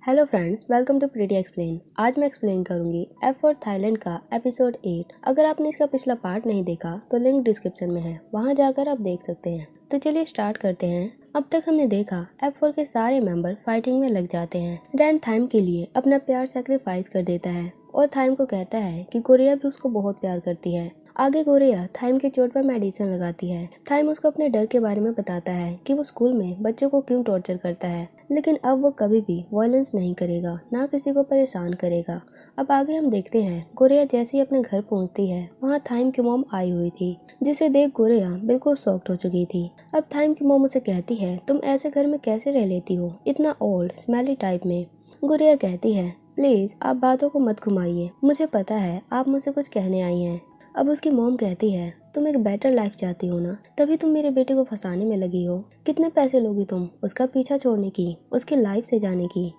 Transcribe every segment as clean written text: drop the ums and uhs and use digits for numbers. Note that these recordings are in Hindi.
Hello friends, welcome to pretty explain. आज मैं एक्सप्लेन करूंगी एफ फॉर थाईलैंड का एपिसोड 8। अगर आपने इसका पिछला पार्ट नहीं देखा तो लिंक डिस्क्रिप्शन में है, वहां जाकर आप देख सकते हैं। तो चलिए स्टार्ट करते हैं। अब तक हमने देखा F4 के सारे मेंबर फाइटिंग में लग जाते हैं। रैन थाइम के लिए अपना प्यार सैक्रिफाइस कर देता है और थाइम को कहता है कि गोरिया भी उसको बहुत प्यार करती है। आगे गोरिया थाइम की चोट पर मेडिसिन लगाती है। थाइम उसको अपने डर के बारे में बताता है कि वो स्कूल में बच्चों को क्यों टॉर्चर करता है, लेकिन अब वो कभी भी वायलेंस नहीं करेगा, ना किसी को परेशान करेगा। अब आगे हम देखते हैं गोरिया जैसे ही अपने घर पहुंचती है, वहाँ थाइम की मॉम आई हुई थी, जिसे देख गोरिया बिल्कुल शॉक्ड हो चुकी थी। अब थाइम की मॉम उसे कहती है, तुम ऐसे घर में कैसे रह लेती हो, इतना ओल्ड स्मेली टाइप में। गोरिया कहती है, प्लीज आप बातों को मत घुमाइए, मुझे पता है आप मुझसे कुछ कहने आई हैं। अब उसकी मॉम कहती है, तुम एक बेटर लाइफ चाहती हो ना, तभी तुम मेरे बेटे को फंसाने में लगी हो। कितने पैसे लोगी तुम उसका पीछा छोड़ने की, उसकी लाइफ से जाने की।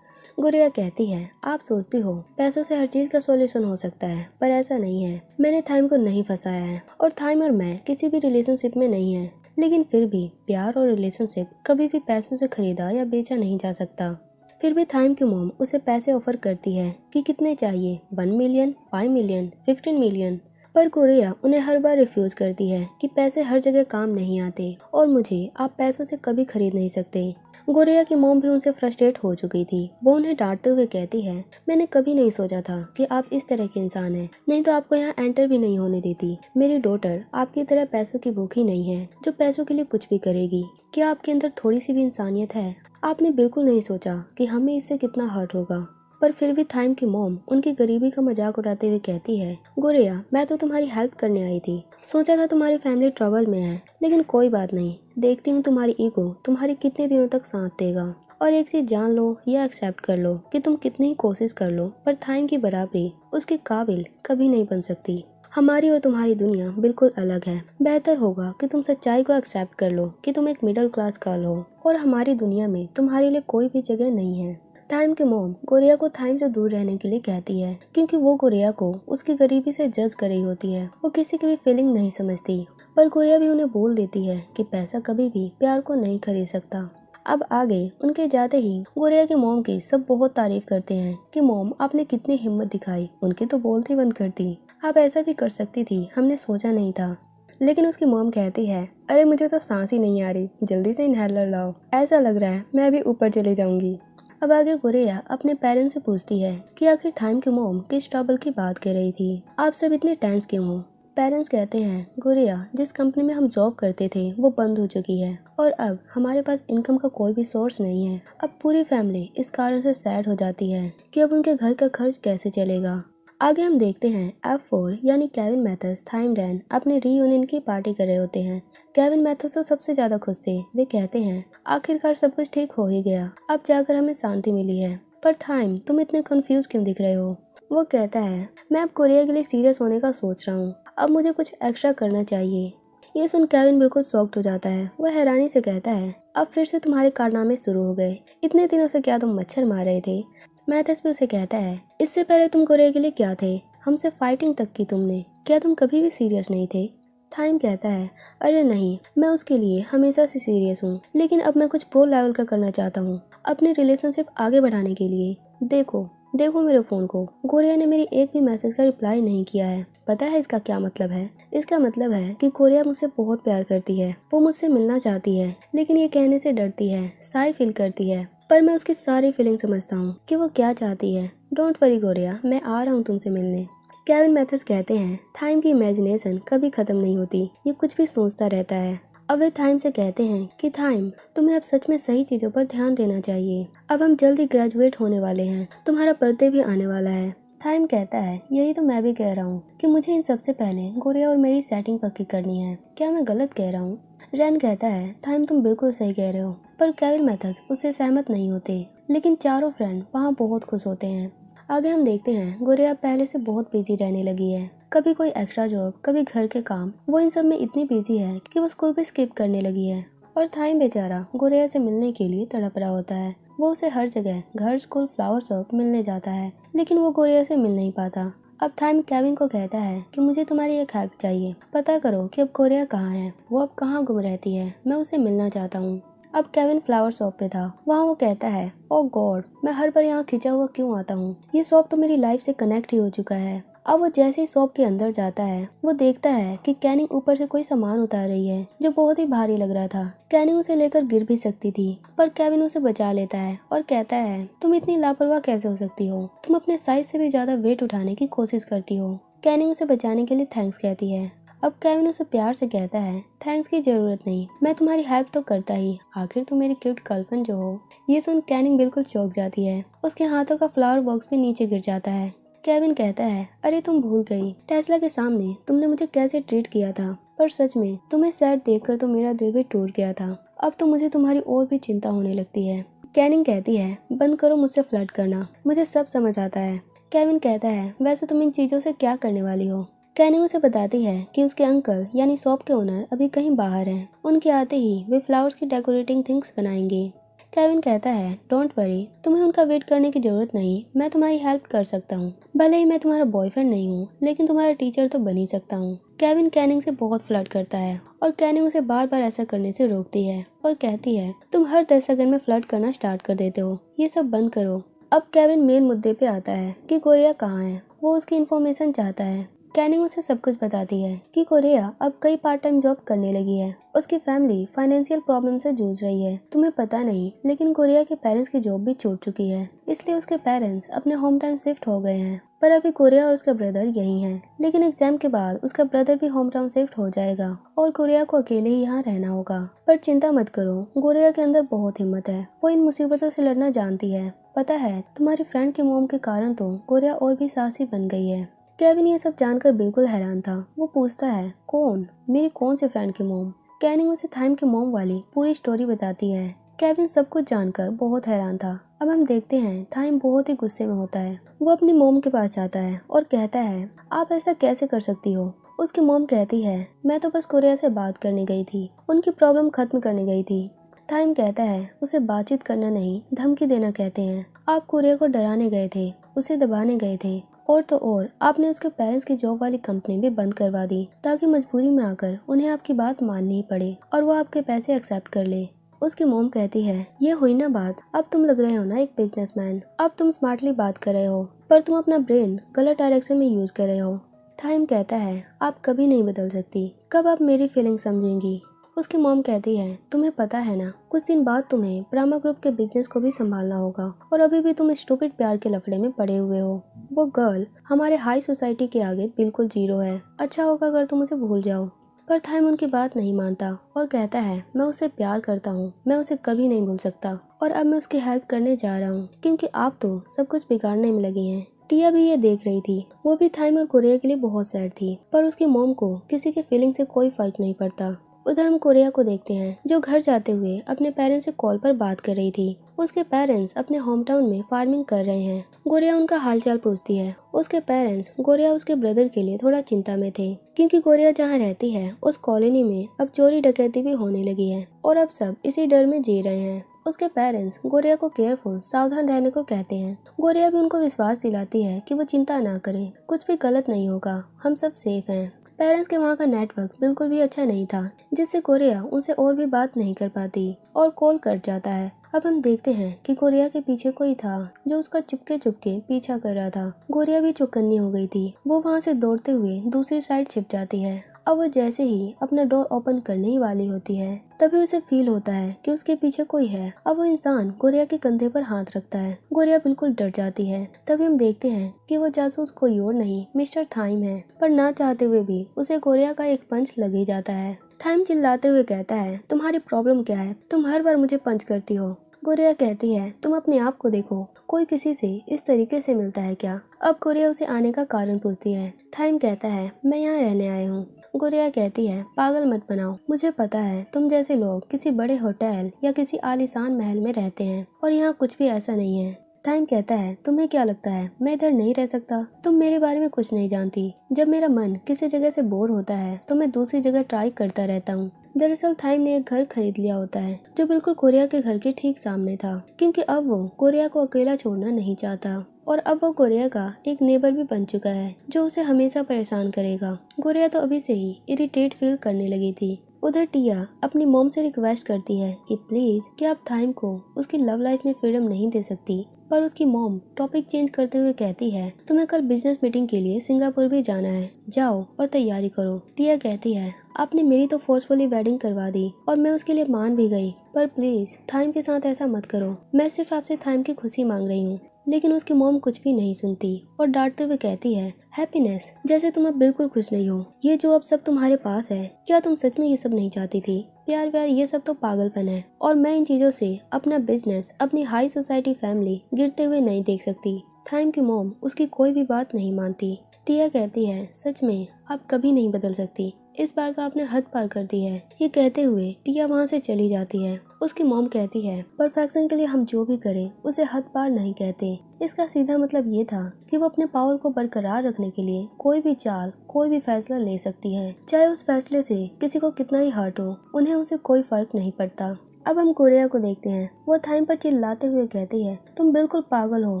गुड़िया कहती है, आप सोचती हो पैसों से हर चीज का सॉल्यूशन हो सकता है, पर ऐसा नहीं है। मैंने थाइम को नहीं फंसाया है और थाइम और मैं किसी भी रिलेशनशिप में नहीं है, लेकिन फिर भी प्यार और रिलेशनशिप कभी भी पैसों से खरीदा या बेचा नहीं जा सकता। फिर भी थाइम की मॉम उसे पैसे ऑफर करती है कि कितने चाहिए, 1 मिलियन, 5 मिलियन, 15 मिलियन। पर गोरिया उन्हें हर बार रिफ्यूज करती है कि पैसे हर जगह काम नहीं आते और मुझे आप पैसों से कभी खरीद नहीं सकते। गोरिया की मॉम भी उनसे फ्रस्ट्रेट हो चुकी थी। वो उन्हें डांटते हुए कहती है, मैंने कभी नहीं सोचा था कि आप इस तरह के इंसान हैं, नहीं तो आपको यहाँ एंटर भी नहीं होने देती। मेरी डॉटर आपकी तरह पैसों की भूखी नहीं है जो पैसों के लिए कुछ भी करेगी। क्या आपके अंदर थोड़ी सी भी इंसानियत है? आपने बिल्कुल नहीं सोचा कि हमें इससे कितना हर्ट होगा। पर फिर भी थाइम की मॉम उनकी गरीबी का मजाक उड़ाते हुए कहती है, गोरिया मैं तो तुम्हारी हेल्प करने आई थी, सोचा था तुम्हारी फैमिली ट्रबल में है, लेकिन कोई बात नहीं, देखती हूँ तुम्हारी ईगो तुम्हारी कितने दिनों तक साथ देगा। और एक चीज जान लो या एक्सेप्ट कर लो कि तुम कितनी ही कोशिश कर लो, पर थाइम की बराबरी उसके काबिल कभी नहीं बन सकती। हमारी और तुम्हारी दुनिया बिल्कुल अलग है। बेहतर होगा कि तुम सच्चाई को एक्सेप्ट कर लो कि तुम एक मिडिल क्लास गर्ल हो और हमारी दुनिया में तुम्हारे लिए कोई भी जगह नहीं है। थाइम की मॉम गोरिया को थाइम से दूर रहने के लिए कहती है, क्योंकि वो गोरिया को उसकी गरीबी से जज कर रही होती है। वो किसी की भी फीलिंग नहीं समझती। पर गोरिया भी उन्हें बोल देती है कि पैसा कभी भी प्यार को नहीं खरीद सकता। अब आगे उनके जाते ही गोरिया की मॉम की सब बहुत तारीफ करते हैं कि मॉम आपने कितनी हिम्मत दिखाई, उनकी तो बोलती बंद कर दी। आप ऐसा भी कर सकती थी, हमने सोचा नहीं था। लेकिन उसकी मॉम कहती है, अरे मुझे तो सांस ही नहीं आ रही, जल्दी से इनहेलर लाओ, ऐसा लग रहा है मैं अभी ऊपर चली जाऊंगी। अब आगे गोरिया अपने पेरेंट्स से पूछती है कि आखिर थाइम की मॉम किस ट्रबल की बात कर रही थी, आप सब इतने टेंस क्यों हो। पेरेंट्स कहते हैं, गोरिया जिस कंपनी में हम जॉब करते थे वो बंद हो चुकी है और अब हमारे पास इनकम का कोई भी सोर्स नहीं है। अब पूरी फैमिली इस कारण से सैड हो जाती है कि अब उनके घर का खर्च कैसे चलेगा। आगे हम देखते हैं F4 यानी केविन मैथर्स थाइम रैन अपने रीयूनियन की पार्टी कर रहे होते हैं। केविन मैथर्स तो सबसे ज्यादा खुश थे। वे कहते हैं, आखिरकार सब कुछ ठीक हो ही गया, अब जाकर हमें शांति मिली है। पर थाइम तुम इतने कंफ्यूज क्यों दिख रहे हो। वो कहता है, मैं अब कोरिया के लिए सीरियस होने का सोच रहा हूँ, अब मुझे कुछ एक्स्ट्रा करना चाहिए। ये सुन केविन बिल्कुल शॉक्ड हो जाता है। वह हैरानी से कहता है, अब फिर से तुम्हारे कारनामे शुरू हो गए, इतने दिनों से क्या तुम मच्छर मार रहे थे। मैथर्स भी उसे कहता है, इससे पहले तुम कोरिया के लिए क्या थे, हमसे फाइटिंग तक की तुमने, क्या तुम कभी भी सीरियस नहीं थे। थाइम कहता है, अरे नहीं, मैं उसके लिए हमेशा से सीरियस हूँ, लेकिन अब मैं कुछ प्रो लेवल का करना चाहता हूँ अपनी रिलेशनशिप आगे बढ़ाने के लिए। देखो देखो मेरे फोन को, गोरिया ने मेरी एक भी मैसेज का रिप्लाई नहीं किया है। पता है इसका क्या मतलब है? इसका मतलब है कि गोरिया मुझसे बहुत प्यार करती है, वो मुझसे मिलना चाहती है, लेकिन ये कहने से डरती है, साई फील करती है। पर मैं उसकी सारी फीलिंग समझता हूँ कि वो क्या चाहती है। डोंट वरी गोरिया, मैं आ रहा हूँ तुमसे मिलने। केविन मैथर्स कहते हैं, थाइम की इमेजिनेशन कभी खत्म नहीं होती, ये कुछ भी सोचता रहता है। अब वे थाइम से कहते हैं कि थाइम तुम्हें अब सच में सही चीजों पर ध्यान देना चाहिए, अब हम जल्दी ग्रेजुएट होने वाले हैं, तुम्हारा बर्थडे भी आने वाला है। थाइम कहता है, यही तो मैं भी कह रहा हूँ कि मुझे इन सबसे पहले गोरिया और मेरी सेटिंग पक्की करनी है, क्या मैं गलत कह रहा हूँ। रैन कहता है, थाइम तुम बिल्कुल सही कह रहे हो। पर केविन मैथर्स उससे सहमत नहीं होते, लेकिन चारों फ्रेंड वहाँ बहुत खुश होते हैं। आगे हम देखते हैं गोरिया पहले से बहुत बिजी रहने लगी है, कभी कोई एक्स्ट्रा जॉब, कभी घर के काम, वो इन सब में इतनी बिजी है कि वो स्कूल भी स्किप करने लगी है। और थाइम बेचारा गोरिया से मिलने के लिए तड़प रहा होता है। वो उसे हर जगह, घर, स्कूल, फ्लावर शॉप मिलने जाता है, लेकिन वो गोरिया से मिल नहीं पाता। अब थाइम केविन को कहता है कि मुझे तुम्हारी एक हेल्प चाहिए, पता करो कि अब गोरिया कहाँ है, वो अब कहाँ गुम रहती है, मैं उसे मिलना चाहता हूँ। अब केविन फ्लावर शॉप पे था। वहाँ वो कहता है, ओ गॉड, मैं हर बार यहाँ खिंचा हुआ क्यों आता हूँ, ये शॉप तो मेरी लाइफ से कनेक्ट ही हो चुका है। अब वो जैसे ही शॉप के अंदर जाता है वो देखता है कि कैनिंग ऊपर से कोई सामान उतार रही है जो बहुत ही भारी लग रहा था। कैनिंग उसे लेकर गिर भी सकती थी पर केविन उसे बचा लेता है और कहता है, तुम इतनी लापरवाह कैसे हो सकती हो, तुम अपने साइज से भी ज्यादा वेट उठाने की कोशिश करती हो। कैनिंग उसे बचाने के लिए थैंक्स कहती है। अब केविन उसे प्यार से कहता है, थैंक्स की जरूरत नहीं, मैं तुम्हारी हेल्प तो करता ही, आखिर तुम मेरी क्यूट गर्लफ्रेंड जो हो। ये सुन कैनिंग बिल्कुल चौंक जाती है। उसके हाथों का फ्लावर बॉक्स भी नीचे गिर जाता है। केविन कहता है, अरे तुम भूल गई, टेस्ला के सामने तुमने मुझे कैसे ट्रीट किया था, पर सच में तुम्हें सैड देखकर तो मेरा दिल भी टूट गया था। अब तो मुझे तुम्हारी और भी चिंता होने लगती है। कैनिंग कहती है, बंद करो मुझसे फ्लर्ट करना, मुझे सब समझ आता है। केविन कहता है, वैसे तुम इन चीजों से क्या करने वाली हो। कैनिंग उसे बताती है कि उसके अंकल यानी शॉप के ओनर अभी कहीं बाहर हैं। उनके आते ही वे फ्लावर्स की डेकोरेटिंग थिंग्स बनाएंगे। केविन कहता है, डोंट वरी, तुम्हें उनका वेट करने की जरूरत नहीं, मैं तुम्हारी हेल्प कर सकता हूँ। भले ही मैं तुम्हारा बॉयफ्रेंड नहीं हूँ लेकिन तुम्हारा टीचर तो बन ही सकता हूँ। केविन कैनिंग से बहुत फ्लर्ट करता है और कैनिंग उसे बार बार ऐसा करने से रोकती है और कहती है, तुम हर 10 सेकंड में फ्लर्ट करना स्टार्ट कर देते हो, ये सब बंद करो। अब केविन मेन मुद्दे पे आता है कि कोरिया कहाँ है। वो उसकी इन्फॉर्मेशन चाहता है। कैनिंग उसे सब कुछ बताती है कि कोरिया अब कई पार्ट टाइम जॉब करने लगी है। उसकी फैमिली फाइनेंशियल प्रॉब्लम से जूझ रही है। तुम्हें पता नहीं लेकिन कोरिया के पेरेंट्स की जॉब भी छूट चुकी है, इसलिए उसके पेरेंट्स अपने होम टाउन शिफ्ट हो गए हैं। पर अभी कोरिया और उसका ब्रदर यही हैं। लेकिन एग्जाम के बाद उसका ब्रदर भी होम टाउन शिफ्ट हो जाएगा और कोरिया को अकेले ही यहाँ रहना होगा। पर चिंता मत करो, कोरिया के अंदर बहुत हिम्मत है, वो इन मुसीबतों से लड़ना जानती है। पता है, तुम्हारी फ्रेंड की मोम के कारण तो कोरिया और भी साहसी बन गई है। केविन ये सब जानकर बिल्कुल हैरान था। वो पूछता है, कौन, मेरी कौन सी फ्रेंड की मोम। कैनिंग उसे थाइम की मोम वाली पूरी स्टोरी बताती है। केविन सब कुछ जानकर बहुत हैरान था। अब हम देखते हैं थाइम बहुत ही गुस्से में होता है। वो अपनी मोम के पास जाता है और कहता है, आप ऐसा कैसे कर सकती हो। उसकी मोम कहती है, मैं तो बस कोरिया से बात करने गई थी, उनकी प्रॉब्लम खत्म करने गई थी। थाइम कहता है, उसे बातचीत करना नहीं, धमकी देना कहते हैं। आप कोरिया को डराने गए थे, उसे दबाने गए थे, और तो और आपने उसके पेरेंट्स की जॉब वाली कंपनी भी बंद करवा दी ताकि मजबूरी में आकर उन्हें आपकी बात माननी पड़े और वो आपके पैसे एक्सेप्ट कर ले। उसकी मोम कहती है, ये हुई ना बात, अब तुम लग रहे हो ना एक बिजनेसमैन, अब तुम स्मार्टली बात कर रहे हो पर तुम अपना ब्रेन गलत डायरेक्शन में यूज कर रहे हो। थाइम कहता है, आप कभी नहीं बदल सकती, कब आप मेरी फीलिंग समझेंगी। उसकी मॉम कहती है, तुम्हें पता है ना, कुछ दिन बाद तुम्हें ब्राह्मा ग्रुप के बिजनेस को भी संभालना होगा और अभी भी तुम स्टूपिड प्यार के लफड़े में पड़े हुए हो। वो गर्ल हमारे हाई सोसाइटी के आगे बिल्कुल जीरो है, अच्छा होगा अगर तुम उसे भूल जाओ। पर थाइम उनकी बात नहीं मानता और कहता है, मैं उससे प्यार करता हूँ, मैं उसे कभी नहीं भूल सकता और अब मैं उसकी हेल्प करने जा रहा हूँ क्योंकि आप तो सब कुछ बिगाड़ने में लगी हैं। टिया भी ये देख रही थी। वो भी थाइम और कोरिया के लिए बहुत सैड थी पर उसकी मॉम को किसी के फीलिंग से कोई फर्क नहीं पड़ता। उधर हम कोरिया को देखते हैं जो घर जाते हुए अपने पेरेंट्स से कॉल पर बात कर रही थी। उसके पेरेंट्स अपने होम टाउन में फार्मिंग कर रहे हैं। गोरिया उनका हालचाल पूछती है। उसके पेरेंट्स गोरिया उसके ब्रदर के लिए थोड़ा चिंता में थे क्योंकि गोरिया जहाँ रहती है उस कॉलोनी में अब चोरी डकैती भी होने लगी है और अब सब इसी डर में जी रहे हैं। उसके पेरेंट्स गोरिया को केयरफुल सावधान रहने को कहते हैं। गोरिया भी उनको विश्वास दिलाती है कि वो चिंता ना करें, कुछ भी गलत नहीं होगा, हम सब सेफ हैं। पेरेंट्स के वहाँ का नेटवर्क बिल्कुल भी अच्छा नहीं था जिससे कोरिया उनसे और भी बात नहीं कर पाती और कॉल कट जाता है। अब हम देखते हैं कि कोरिया के पीछे कोई था जो उसका चुपके चुपके पीछा कर रहा था। गोरिया भी चौकन्नी हो गई थी। वो वहाँ से दौड़ते हुए दूसरी साइड छिप जाती है। अब वो जैसे ही अपना डोर ओपन करने ही वाली होती है तभी उसे फील होता है कि उसके पीछे कोई है। अब वो इंसान गोरिया के कंधे पर हाथ रखता है। गोरिया बिल्कुल डर जाती है। तभी हम देखते हैं कि वो जासूस कोई और नहीं मिस्टर थाइम है, पर ना चाहते हुए भी उसे गोरिया का एक पंच लग ही जाता है। थाइम चिल्लाते हुए कहता है, तुम्हारी प्रॉब्लम क्या है, तुम हर बार मुझे पंच करती हो। गोरिया कहती है, तुम अपने आप को देखो, कोई किसी से इस तरीके से मिलता है क्या। अब गोरिया उसे आने का कारण पूछती है। थाइम कहता है, मैं यहाँ रहने आया हूँ। गोरिया कहती है, पागल मत बनाओ, मुझे पता है तुम जैसे लोग किसी बड़े होटल या किसी आलीशान महल में रहते हैं और यहाँ कुछ भी ऐसा नहीं है। थाइम कहता है, तुम्हें क्या लगता है मैं इधर नहीं रह सकता, तुम मेरे बारे में कुछ नहीं जानती। जब मेरा मन किसी जगह से बोर होता है तो मैं दूसरी जगह ट्राई करता रहता हूँ। दरअसल थाइम ने एक घर खरीद लिया होता है जो बिल्कुल कोरिया के घर के ठीक सामने था क्योंकि अब वो कोरिया को अकेला छोड़ना नहीं चाहता और अब वो कोरिया का एक नेबर भी बन चुका है जो उसे हमेशा परेशान करेगा। गोरिया तो अभी से ही इरिटेट फील करने लगी थी उधर टिया अपनी मॉम से रिक्वेस्ट करती है कि प्लीज क्या आप थाइम को उसकी लव लाइफ में फ्रीडम नहीं दे सकती, पर उसकी मॉम टॉपिक चेंज करते हुए कहती है तुम्हें कल बिजनेस मीटिंग के लिए सिंगापुर भी जाना है, जाओ और तैयारी करो। टिया कहती है आपने मेरी तो फोर्सफुली वेडिंग करवा दी और मैं उसके लिए मान भी गई, पर प्लीज थाइम के साथ ऐसा मत करो, मैं सिर्फ आपसे थाइम की खुशी मांग रही हूँ। लेकिन उसकी मॉम कुछ भी नहीं सुनती और डांटते हुए कहती है हैप्पीनेस, जैसे तुम अब बिल्कुल खुश नहीं हो, ये जो अब सब तुम्हारे पास है, क्या तुम सच में ये सब नहीं चाहती थी? प्यार व्यार ये सब तो पागलपन है और मैं इन चीजों से अपना बिजनेस, अपनी हाई सोसाइटी फैमिली गिरते हुए नहीं देख सकती। थाइम की मॉम उसकी कोई भी बात नहीं मानती। टिया कहती है सच में आप कभी नहीं बदल सकती, इस बार तो आपने हद पार कर दी है। ये कहते हुए टिया वहाँ से चली जाती है। उसकी मॉम कहती है परफेक्शन के लिए हम जो भी करें उसे हद पार नहीं कहते। इसका सीधा मतलब ये था कि वो अपने पावर को बरकरार रखने के लिए कोई भी चाल, कोई भी फैसला ले सकती है, चाहे उस फैसले से किसी को कितना ही हर्ट हो, उन्हें उसे कोई फर्क नहीं पड़ता। अब हम कोरिया को देखते हैं। वो थाइम पर चिल्लाते हुए कहती है तुम बिल्कुल पागल हो,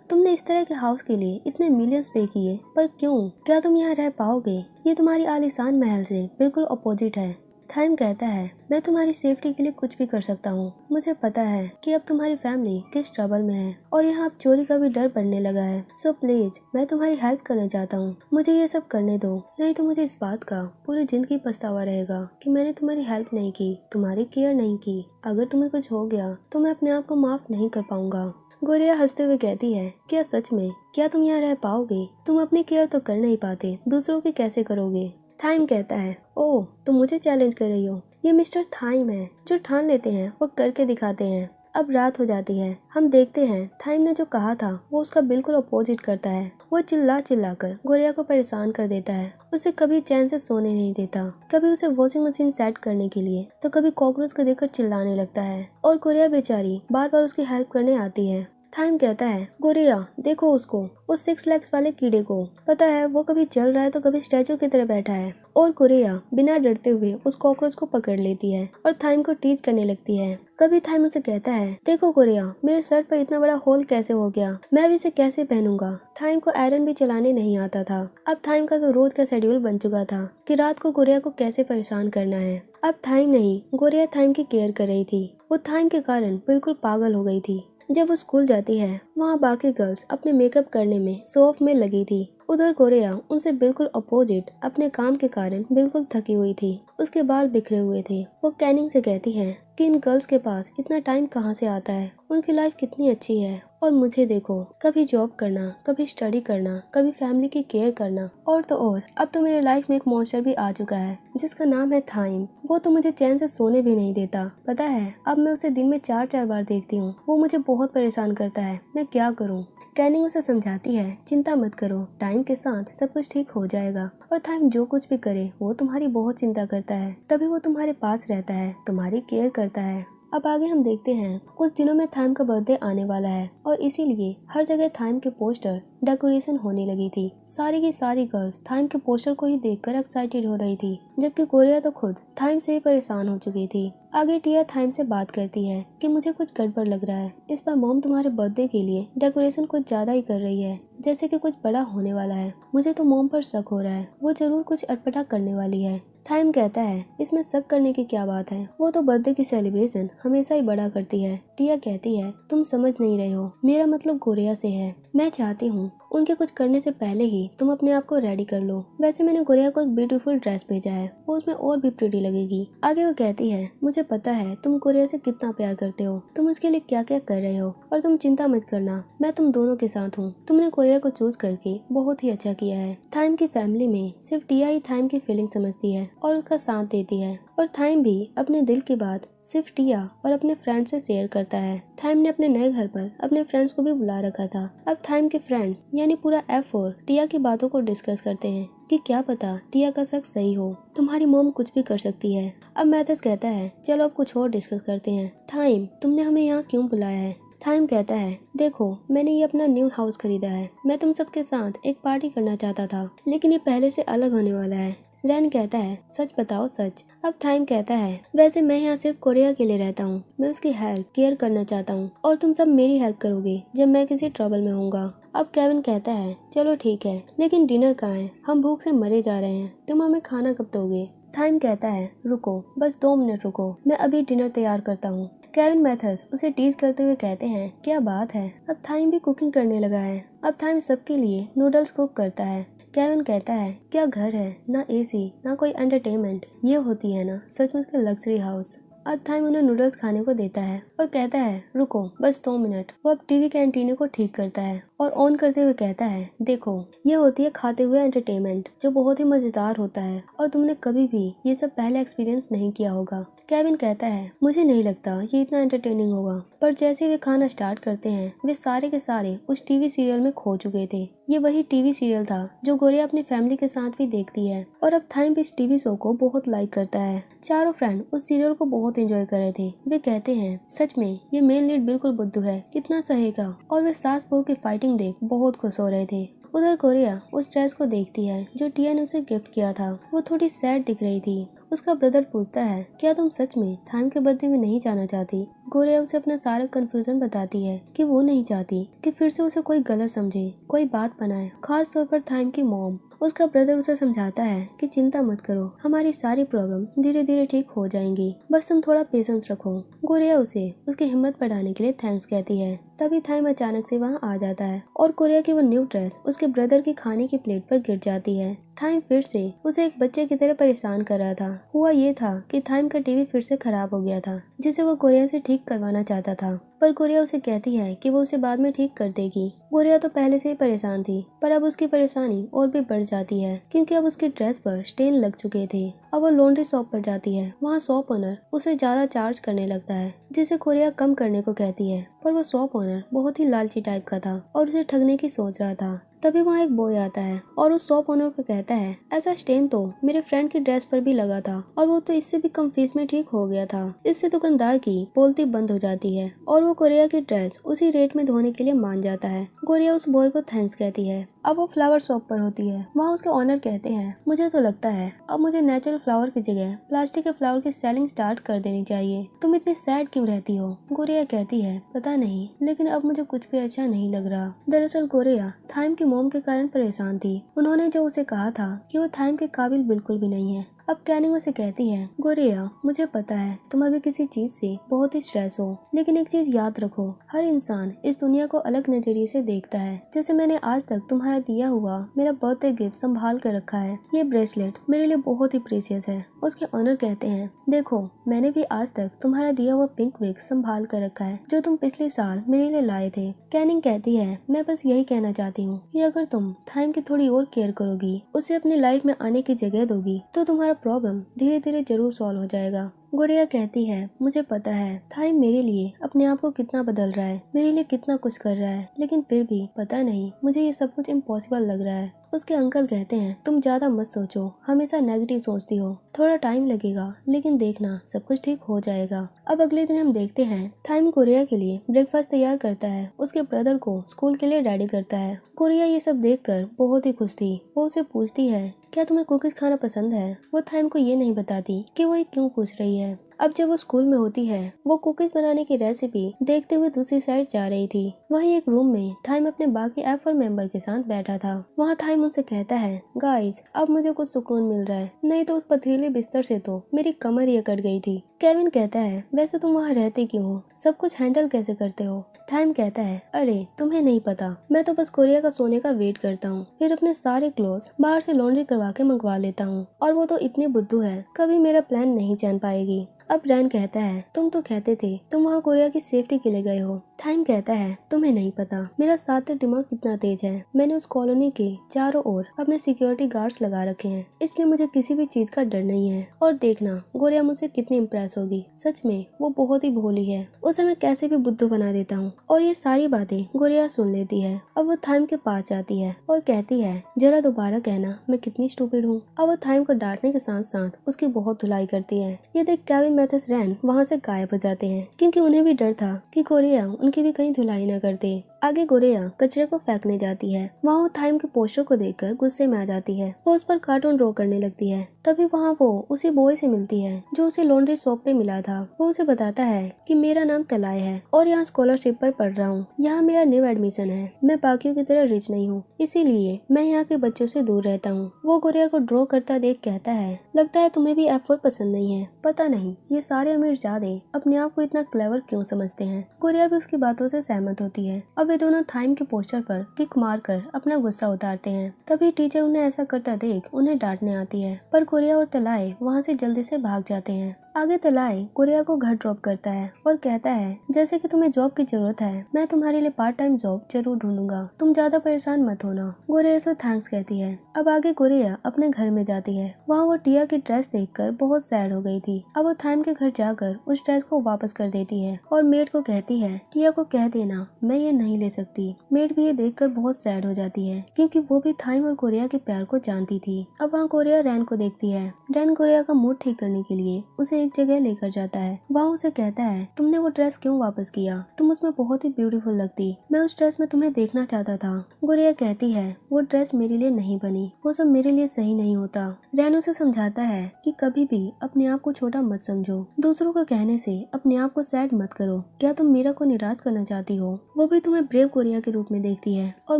तुमने इस तरह के हाउस के लिए इतने मिलियंस पे किए, पर क्यों? क्या तुम यहाँ रह पाओगे? ये तुम्हारी आलीशान महल से बिल्कुल अपोजिट है। थाइम कहता है मैं तुम्हारी सेफ्टी के लिए कुछ भी कर सकता हूँ, मुझे पता है कि अब तुम्हारी फैमिली किस ट्रबल में है और यहाँ अब चोरी का भी डर पड़ने लगा है, सो प्लीज मैं तुम्हारी हेल्प करना चाहता हूँ, मुझे ये सब करने दो, नहीं तो मुझे इस बात का पूरी जिंदगी पछतावा रहेगा कि मैंने तुम्हारी हेल्प नहीं की, तुम्हारी केयर नहीं की। अगर तुम्हें कुछ हो गया तो मैं अपने आप को माफ नहीं कर पाऊंगा। गोरिया हंसते हुए कहती है क्या सच में? क्या तुम यहाँ रह पाओगे? तुम अपनी केयर तो कर नहीं पाते, दूसरों की कैसे करोगे? थाइम कहता है ओह तुम मुझे चैलेंज कर रही हो? ये मिस्टर थाइम है, जो ठान लेते हैं वो करके दिखाते हैं। अब रात हो जाती है। हम देखते हैं थाइम ने जो कहा था वो उसका बिल्कुल अपोजिट करता है। वो चिल्ला चिल्ला कर गोरिया को परेशान कर देता है, उसे कभी चैन से सोने नहीं देता, कभी उसे वॉशिंग मशीन सेट करने के लिए तो कभी कॉकरोच को देखकर चिल्लाने लगता है और गोरिया बेचारी बार बार उसकी हेल्प करने आती है। थाइम कहता है गोरिया देखो उसको, उस 6 लेग्स वाले कीड़े को, पता है वो कभी चल रहा है तो कभी स्टैचू की तरह बैठा है। और गोरिया बिना डरते हुए उस कॉकरोच को पकड़ लेती है और थाइम को टीज करने लगती है। कभी थाइम उसे कहता है देखो गोरिया मेरे शर्ट पर इतना बड़ा होल कैसे हो गया, मैं अब इसे कैसे पहनूंगा। थाइम को आयरन भी चलाने नहीं आता था। अब थाइम का तो रोज का शेड्यूल बन चुका था कि रात को गोरिया को कैसे परेशान करना है। अब थाइम नहीं, गोरिया थाइम की केयर कर रही थी। वो थाइम के कारण बिल्कुल पागल हो गई थी। जब वो स्कूल जाती है वहाँ बाकी गर्ल्स अपने मेकअप करने में शो ऑफ में लगी थी। उधर गोरिया उनसे बिल्कुल अपोजिट अपने काम के कारण बिल्कुल थकी हुई थी। उसके बाल बिखरे हुए थे। वो कैनिंग से कहती है कि इन गर्ल्स के पास इतना टाइम कहाँ से आता है, उनकी लाइफ कितनी अच्छी है और मुझे देखो, कभी जॉब करना, कभी स्टडी करना, कभी फैमिली की केयर करना, और तो और अब तो मेरे लाइफ में एक मॉन्स्टर भी आ चुका है जिसका नाम है थाइम। वो तो मुझे चैन से सोने भी नहीं देता, पता है अब मैं उसे दिन में 4-4 बार देखती हूँ। वो मुझे बहुत परेशान करता है, मैं क्या करूँ। कैनिंग उसे समझाती है चिंता मत करो, टाइम के साथ सब कुछ ठीक हो जाएगा और थाइम जो कुछ भी करे वो तुम्हारी बहुत चिंता करता है, तभी वो तुम्हारे पास रहता है, तुम्हारी केयर करता है। अब आगे हम देखते हैं कुछ दिनों में थाइम का बर्थडे आने वाला है और इसीलिए हर जगह थाइम के पोस्टर डेकोरेशन होने लगी थी। सारी की सारी गर्ल्स थाइम के पोस्टर को ही देखकर एक्साइटेड हो रही थी, जबकि गोरिया तो खुद थाइम से ही परेशान हो चुकी थी। आगे टिया थाइम से बात करती है कि मुझे कुछ गड़बड़ लग रहा है, इस बार मॉम तुम्हारे बर्थडे के लिए डेकोरेशन कुछ ज्यादा ही कर रही है, जैसे कि कुछ बड़ा होने वाला है। मुझे तो मॉम पर शक हो रहा है, वो जरूर कुछ अटपटा करने वाली है। थाइम कहता है इसमें शक करने की क्या बात है, वो तो बर्थडे की सेलिब्रेशन हमेशा ही बड़ा करती है। टिया कहती है तुम समझ नहीं रहे हो, मेरा मतलब गोरिया से है। मैं चाहती हूँ उनके कुछ करने से पहले ही तुम अपने आप को रेडी कर लो। वैसे मैंने गोरिया को एक ब्यूटीफुल ड्रेस भेजा है, वो उसमें और भी प्रिटी लगेगी। आगे वो कहती है मुझे पता है तुम गोरिया से कितना प्यार करते हो, तुम उसके लिए क्या क्या कर रहे हो, और तुम चिंता मत करना, मैं तुम दोनों के साथ हूँ। तुमने गोरिया को चूज करके बहुत ही अच्छा किया है। थाइम की फैमिली में सिर्फ टिया ही थाइम की फीलिंग समझती है और उसका साथ देती है, और थाइम भी अपने दिल की बात सिर्फ टिया और अपने फ्रेंड से शेयर करता है। थाइम ने अपने नए घर पर अपने फ्रेंड्स को भी बुला रखा था। अब थाइम के फ्रेंड्स यानी पूरा F4 टिया की बातों को डिस्कस करते हैं कि क्या पता टिया का शक सही हो, तुम्हारी मॉम कुछ भी कर सकती है। अब मैथस कहता है चलो अब कुछ और डिस्कस करते हैं। थाइम तुमने हमें यहाँ क्यों बुलाया है? थाइम कहता है देखो मैंने ये अपना न्यू हाउस खरीदा है, मैं तुम सबके साथ एक पार्टी करना चाहता था, लेकिन ये पहले से अलग होने वाला है। रैन कहता है सच बताओ सच। अब थाइम कहता है वैसे मैं यहाँ सिर्फ कोरिया के लिए रहता हूँ, मैं उसकी हेल्प केयर करना चाहता हूँ और तुम सब मेरी हेल्प करोगे जब मैं किसी ट्रबल में होऊंगा। अब केविन कहता है चलो ठीक है, लेकिन डिनर कहाँ है, हम भूख से मरे जा रहे हैं, तुम हमें खाना कब दोगे? थाइम कहता है रुको, बस 2 मिनट रुको, मैं अभी डिनर तैयार करता हूँ। केविन मैथर्स उसे टीज करते हुए कहते हैं क्या बात है, अब थाइम भी कुकिंग करने लगा है। अब थाइम सबके लिए नूडल्स कुक करता है। केविन कहता है क्या घर है, ना एसी, ना कोई एंटरटेनमेंट, ये होती है ना सचमुच का लग्जरी हाउस। अब थाइम उन्हें नूडल्स खाने को देता है और कहता है रुको, बस 2 मिनट। वो अब टीवी के एंटीने को ठीक करता है और ऑन करते हुए कहता है देखो, ये होती है खाते हुए एंटरटेनमेंट, जो बहुत ही मजेदार होता है और तुमने कभी भी ये सब पहले एक्सपीरियंस नहीं किया होगा। केविन कहता है मुझे नहीं लगता ये इतना एंटरटेनिंग होगा। पर जैसे वे खाना स्टार्ट करते हैं वे सारे के सारे उस टीवी सीरियल में खो चुके थे। ये वही टीवी सीरियल था जो गोरिया अपनी फैमिली के साथ भी देखती है और अब थाइम भी इस टीवी शो को बहुत लाइक करता है। चारों फ्रेंड उस सीरियल को बहुत एंजॉय कर रहे थे। वे कहते हैं सच में ये मेन लीड बिल्कुल बुद्धू है, कितना सहेगा। और वे सास बहू की फाइटिंग देख बहुत खुश हो रहे थे। उधर गोरिया उस ड्रेस को देखती है जो टिया ने उसे गिफ्ट किया था। वो थोड़ी सैड दिख रही थी। उसका ब्रदर पूछता है क्या तुम सच में थाइम के बर्थडे में नहीं जाना चाहती। गोरिया उसे अपना सारा कंफ्यूजन बताती है कि वो नहीं चाहती कि फिर से उसे कोई गलत समझे, कोई बात बनाए, खास तौर पर थाइम की मॉम। उसका ब्रदर उसे समझाता है कि चिंता मत करो, हमारी सारी प्रॉब्लम धीरे धीरे ठीक हो जाएंगी, बस तुम थोड़ा पेशेंस रखो। गोरिया उसे उसकी हिम्मत बढ़ाने के लिए थैंक्स कहती है। तभी थाइम अचानक से वहाँ आ जाता है और गोरिया की वो न्यू ड्रेस उसके ब्रदर की खाने की प्लेट पर गिर जाती है। थाइम फिर से उसे एक बच्चे की तरह परेशान कर रहा था। हुआ ये था कि थाइम का टीवी फिर से खराब हो गया था जिसे वो गोरिया से ठीक करवाना चाहता था, पर गोरिया उसे कहती है कि वो उसे बाद में ठीक कर देगी। गोरिया तो पहले से ही परेशान थी, पर अब उसकी परेशानी और भी बढ़ जाती है क्योंकि अब उसकी ड्रेस पर स्टेन लग चुके थे। अब वो लॉन्ड्री शॉप पर जाती है। वहाँ शॉप ओनर उसे ज्यादा चार्ज करने लगता है जिसे गोरिया कम करने को कहती है, पर वो शॉप ओनर बहुत ही लालची टाइप का था और उसे ठगने की सोच रहा था। तभी वहाँ एक बॉय आता है और उस शॉप ओनर को कहता है ऐसा स्टेन तो मेरे फ्रेंड की ड्रेस पर भी लगा था और वो तो इससे भी कम फीस में ठीक हो गया था। इससे दुकानदार की बोलती बंद हो जाती है और वो गोरिया की ड्रेस उसी रेट में धोने के लिए मान जाता है। गोरिया उस बॉय को थैंक्स कहती है। अब वो फ्लावर शॉप पर होती है। वहाँ उसके ऑनर कहते हैं मुझे तो लगता है अब मुझे नेचुरल फ्लावर की जगह प्लास्टिक के फ्लावर की सेलिंग स्टार्ट कर देनी चाहिए। तुम इतनी सैड क्यों रहती हो। गोरिया कहती है पता नहीं, लेकिन अब मुझे कुछ भी अच्छा नहीं लग रहा। दरअसल गोरिया थाइम की मॉम के कारण परेशान थी। उन्होंने जो उसे कहा था कि वो थाइम के काबिल बिल्कुल भी नहीं है। अब कैनिंग उसे कहती है गोरिया मुझे पता है तुम अभी किसी चीज से बहुत ही स्ट्रेस हो, लेकिन एक चीज याद रखो, हर इंसान इस दुनिया को अलग नजरिए से देखता है। जैसे मैंने आज तक तुम्हारा दिया हुआ मेरा बर्थडे गिफ्ट संभाल कर रखा है, ये ब्रेसलेट मेरे लिए बहुत ही प्रीशियस है। उसके ऑनर कहते हैं देखो मैंने भी आज तक तुम्हारा दिया हुआ पिंक विग संभाल कर रखा है जो तुम पिछले साल मेरे लिए लाए थे। कैनिंग कहती है मैं बस यही कहना चाहती हूँ कि अगर तुम थाइम की थोड़ी और केयर करोगी, उसे अपनी लाइफ में आने की जगह दोगी, तो तुम्हारा प्रॉब्लम धीरे धीरे जरूर सॉल्व हो जाएगा। गोरिया कहती है मुझे पता है थाइम मेरे लिए अपने आप को कितना बदल रहा है, मेरे लिए कितना कुछ कर रहा है, लेकिन फिर भी पता नहीं मुझे ये सब कुछ इम्पॉसिबल लग रहा है। उसके अंकल कहते हैं तुम ज्यादा मत सोचो, हमेशा नेगेटिव सोचती हो, थोड़ा टाइम लगेगा लेकिन देखना सब कुछ ठीक हो जाएगा। अब अगले दिन हम देखते हैं थाइम गोरिया के लिए ब्रेकफास्ट तैयार करता है, उसके ब्रदर को स्कूल के लिए रेडी करता है। गोरिया ये सब देखकर बहुत ही खुश थी। वो उसे पूछती है क्या तुम्हें कुकीज खाना पसंद है। वो थाइम को ये नहीं बताती कि वो ये क्यों पूछ रही है। अब जब वो स्कूल में होती है वो कुकीज बनाने की रेसिपी देखते हुए दूसरी साइड जा रही थी। वहीं एक रूम में थाइम अपने बाकी F4 मेंबर के साथ बैठा था। वहाँ थाइम उनसे कहता है गाइस अब मुझे कुछ सुकून मिल रहा है, नहीं तो उस पथरीले बिस्तर से तो मेरी कमर ही अकड़ गई थी। केविन कहता है वैसे तुम वहाँ रहते क्यों हो, सब कुछ हैंडल कैसे करते हो। थाइम कहता है अरे तुम्हें नहीं पता, मैं तो बस गोरिया का सोने का वेट करता हूँ, फिर अपने सारे क्लोथ्स बाहर से लॉन्ड्री करवा के मंगवा लेता हूँ, और वो तो इतनी बुद्धू है कभी मेरा प्लान नहीं जान पाएगी। अब रैन कहता है तुम तो कहते थे तुम वहाँ गोरिया की सेफ्टी के लिए गए हो। थाइम कहता है तुम्हें नहीं पता मेरा सातिर दिमाग कितना तेज है, मैंने उस कॉलोनी के चारों ओर अपने सिक्योरिटी गार्ड्स लगा रखे हैं, इसलिए मुझे किसी भी चीज का डर नहीं है। और देखना गोरिया मुझसे कितनी इम्प्रेस होगी, सच में वो बहुत ही भोली है, उसे मैं कैसे भी बुद्धू बना देता हूँ। और ये सारी बातें गोरिया सुन लेती है। अब वो थाइम के पास जाती है और कहती है जरा दोबारा कहना मैं कितनी स्टूपिड हूँ। अब वो थाइम को डांटने के साथ साथ उसकी बहुत धुलाई करती है। ये देख केविन मैथर्स रैन वहाँ से गायब हो जाते हैं क्योंकि उन्हें भी डर था कि गोरिया उनकी भी कहीं धुलाई न कर दे। आगे गोरेया कचरे को फेंकने जाती है। वहाँ वो थाइम के पोस्टर को देखकर गुस्से में आ जाती है। वो उस पर कार्टून ड्रॉ करने लगती है। तभी वहाँ वो उसी बॉय से मिलती है जो उसे लॉन्ड्री शॉप पे मिला था। वो उसे बताता है कि मेरा नाम तलाय है और यहाँ स्कॉलरशिप पर पढ़ रहा हूँ। यहाँ मेरा न्यू एडमिशन है। मैं बाकियों की तरह रिच नहीं हूँ, इसीलिए मैं यहाँ के बच्चों से दूर रहता हूँ। वो गोरेया को ड्रॉ करता देख कहता है, लगता है तुम्हें भी F4 पसंद नहीं है। पता नहीं ये सारे अमीरजादे अपने आप को इतना क्लेवर क्यों समझते हैं। गोरेया भी उसकी बातों से सहमत होती है। अब वे दोनों थाइम के पोस्टर पर किक मारकर अपना गुस्सा उतारते हैं। तभी टीचर उन्हें ऐसा करता देख उन्हें डांटने आती है, पर गोरेया और तलाय वहाँ से जल्दी से भाग जाते हैं। आगे तलाय गोरेया को घर ड्रॉप करता है और कहता है, जैसे कि तुम्हें जॉब की जरूरत है, मैं तुम्हारे लिए पार्ट टाइम जॉब जरूर ढूंढूंगा। तुम ज्यादा परेशान मत होना। गोरेया से थैंक्स कहती है। अब आगे गोरेया अपने घर में जाती है। वहाँ वो टिया की ड्रेस देखकर बहुत सैड हो गई थी। अब वो थाइम के घर जाकर उस ड्रेस को वापस कर देती है और मेड को कहती है, टिया को कह देना मैं ये नहीं ले सकती। मेड भी ये देखकर बहुत सैड हो जाती है, क्योंकि वो भी थाइम और गोरेया के प्यार को जानती थी। अब वहाँ गोरेया रैन को देखती है। रैन गोरेया का मूड ठीक करने के लिए उसे एक जगह लेकर जाता है। वहाँ उसे कहता है, तुमने वो ड्रेस क्यों वापस किया? तुम उसमें बहुत ही ब्यूटीफुल लगती। मैं उस ड्रेस में तुम्हें देखना चाहता था। गोरेया कहती है, वो ड्रेस मेरे लिए नहीं बनी, वो सब मेरे लिए सही नहीं होता। रैन उसे समझाता है कि कभी भी अपने आप को छोटा मत समझो, दूसरों को कहने से अपने आप को सैड मत करो। क्या तुम मीरा को निराश करना चाहती हो? वो भी तुम्हें ब्रेव गोरेया के रूप में देखती है और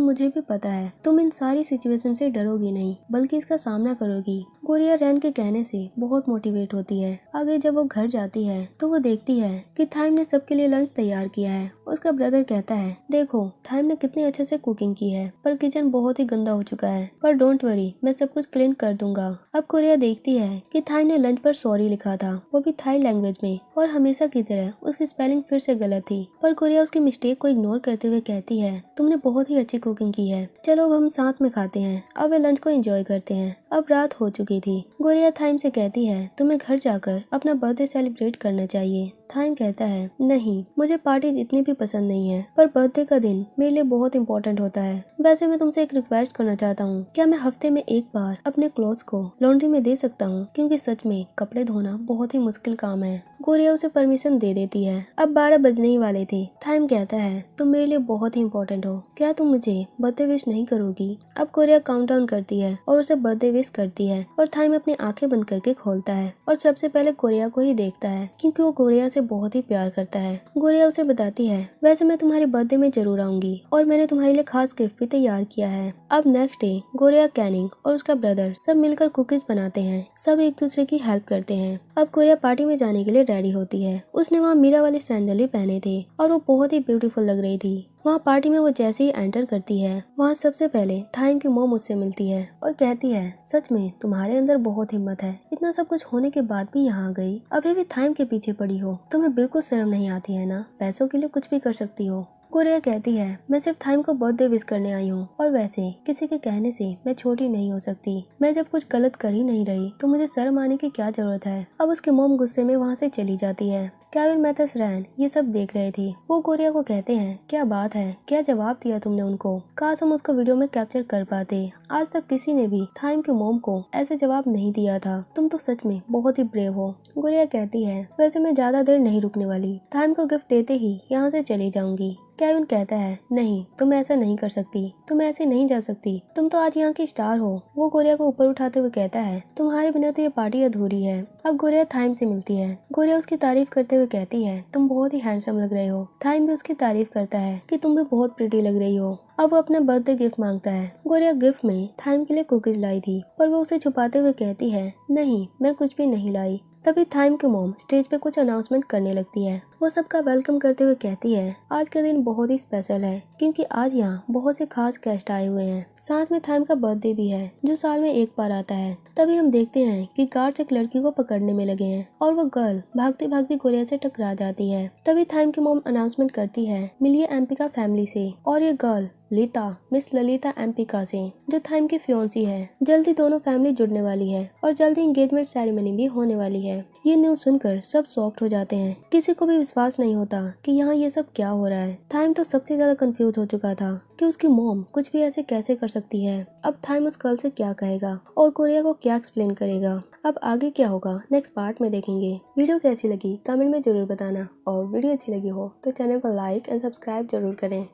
मुझे भी पता है तुम इन सारी सिचुएशन से डरोगी नहीं, बल्कि इसका सामना करोगी। गोरेया रैन के कहने से बहुत मोटिवेट होती है। आगे जब वो घर जाती है तो वो देखती है कि थाइम ने सबके लिए लंच तैयार किया है। उसका ब्रदर कहता है, देखो थाइम ने कितने अच्छे से कुकिंग की है, पर किचन बहुत ही गंदा हो चुका है, पर डोंट वरी, मैं सब कुछ क्लीन कर दूंगा। अब गोरेया देखती है कि थाइम ने लंच पर सॉरी लिखा था, वो भी थाई लैंग्वेज में, और हमेशा की तरह उसकी स्पेलिंग फिर से गलत थी। पर गोरेया उसकी मिस्टेक को इग्नोर करते हुए कहती है, तुमने बहुत ही अच्छी कुकिंग की है, चलो अब हम साथ में खाते हैं। अब वे लंच को एंजॉय करते हैं। अब रात हो चुकी थी। गोरेया थाइम से कहती है, तुम्हें घर जाकर अपना बर्थडे सेलिब्रेट करना चाहिए। थाइम कहता है, नहीं, मुझे पार्टीज इतनी भी पसंद नहीं है, पर बर्थडे का दिन मेरे लिए बहुत इंपॉर्टेंट होता है। वैसे मैं तुमसे एक रिक्वेस्ट करना चाहता हूँ, क्या मैं हफ्ते में एक बार अपने क्लोथ्स को लॉन्ड्री में दे सकता हूँ, क्योंकि सच में कपड़े धोना बहुत ही मुश्किल काम है। गोरेया उसे परमिशन दे देती है। अब 12 बजने ही वाले थे। थाइम कहता है, तुम मेरे लिए बहुत ही इंपॉर्टेंट हो, क्या तुम मुझे बर्थडे विश नहीं करोगी? अब गोरेया काउंटडाउन करती है और उसे बर्थडे विश करती है, और थाइम अपनी आंखें बंद करके खोलता है और सबसे पहले गोरेया को ही देखता है, क्योंकि वो गोरेया से बहुत ही प्यार करता है। गोरेया उसे बताती है, वैसे मैं तुम्हारे बर्थडे में जरूर आऊंगी और मैंने तुम्हारे लिए खास गिफ्ट भी तैयार किया है। अब नेक्स्ट डे गोरेया, कैनिंग और उसका ब्रदर सब मिलकर कुकीज बनाते हैं। सब एक दूसरे की हेल्प करते हैं। अब गोरेया पार्टी में जाने के लिए रेडी होती है। उसने वहाँ मीरा वाले सैंडल ही पहने थे और वो बहुत ही ब्यूटीफुल लग रही थी। वहाँ पार्टी में वो जैसे ही एंटर करती है, वहाँ सबसे पहले थाइम की मॉम उससे मिलती है और कहती है, सच में तुम्हारे अंदर बहुत हिम्मत है, इतना सब कुछ होने के बाद भी यहाँ आ गई, अभी भी थाइम के पीछे पड़ी हो, तुम्हें बिल्कुल शर्म नहीं आती है ना? पैसों के लिए कुछ भी कर सकती हो। गोरेया कहती है, मैं सिर्फ थाइम को बर्थडे विश करने आई हूँ, और वैसे किसी के कहने से मैं छोटी नहीं हो सकती। मैं जब कुछ गलत कर ही नहीं रही तो मुझे शर्म आने की क्या जरूरत है। अब उसकी मॉम गुस्से में वहाँ से चली जाती है। केविन, मैथस, रैन ये सब देख रहे थे। वो गोरेया को कहते हैं, क्या बात है, क्या जवाब दिया तुमने उनको? काश हम उसको वीडियो में कैप्चर कर पाते। आज तक किसी ने भी थाइम के मॉम को ऐसे जवाब नहीं दिया था। तुम तो सच में बहुत ही ब्रेव हो। गोरेया कहती है, वैसे मैं ज्यादा देर नहीं रुकने वाली, थाइम को गिफ्ट देते ही यहाँ से चली जाऊंगी। केविन कहता है, नहीं, तुम ऐसा नहीं कर सकती, तुम ऐसे नहीं जा सकती, तुम तो आज यहाँ की स्टार हो। वो गोरेया को ऊपर उठाते हुए कहता है, तुम्हारे बिना तो ये पार्टी अधूरी है। अब गोरेया थाइम से मिलती है। गोरेया उसकी तारीफ करते हुए कहती है, तुम बहुत ही हैंडसम लग रहे हो। थाइम भी उसकी तारीफ करता है कि तुम भी बहुत प्रिटी लग रही हो। अब वो अपना बर्थडे गिफ्ट मांगता है। गोरेया गिफ्ट में थाइम के लिए कुकीज लाई थी, पर वो उसे छुपाते हुए कहती है, नहीं, मैं कुछ भी नहीं लाई। तभी थाइम की मॉम स्टेज पे कुछ अनाउंसमेंट करने लगती है। वो सबका वेलकम करते हुए कहती है, आज का दिन बहुत ही स्पेशल है, क्योंकि आज यहाँ बहुत से खास गेस्ट आए हुए हैं। साथ में थाइम का बर्थडे भी है, जो साल में एक बार आता है। तभी हम देखते हैं कि गार्ड्स एक लड़की को पकड़ने में लगे हैं और वो गर्ल भागती भागती गोरेया से टकरा जाती है। तभी थाइम की मॉम अनाउंसमेंट करती है, मिलिए एम्पिका फैमिली से, और ये गर्ल लीता, मिस ललिता एम्पिका से, जो थाइम की फियोंसी है। जल्दी दोनों फैमिली जुड़ने वाली है और जल्दी एंगेजमेंट सेरेमनी भी होने वाली है। ये न्यूज सुनकर सब शॉक्ड हो जाते हैं। किसी को भी विश्वास नहीं होता कि यहाँ ये सब क्या हो रहा है। थाइम तो सबसे ज्यादा कंफ्यूज हो चुका था कि उसकी मॉम कुछ भी ऐसे कैसे कर सकती है। अब थाइम उस गर्ल से क्या कहेगा और गोरेया को क्या एक्सप्लेन करेगा। अब आगे क्या होगा नेक्स्ट पार्ट में देखेंगे। वीडियो कैसी लगी कमेंट में जरूर बताना, और वीडियो अच्छी लगी हो तो चैनल को लाइक एंड सब्सक्राइब जरूर करें।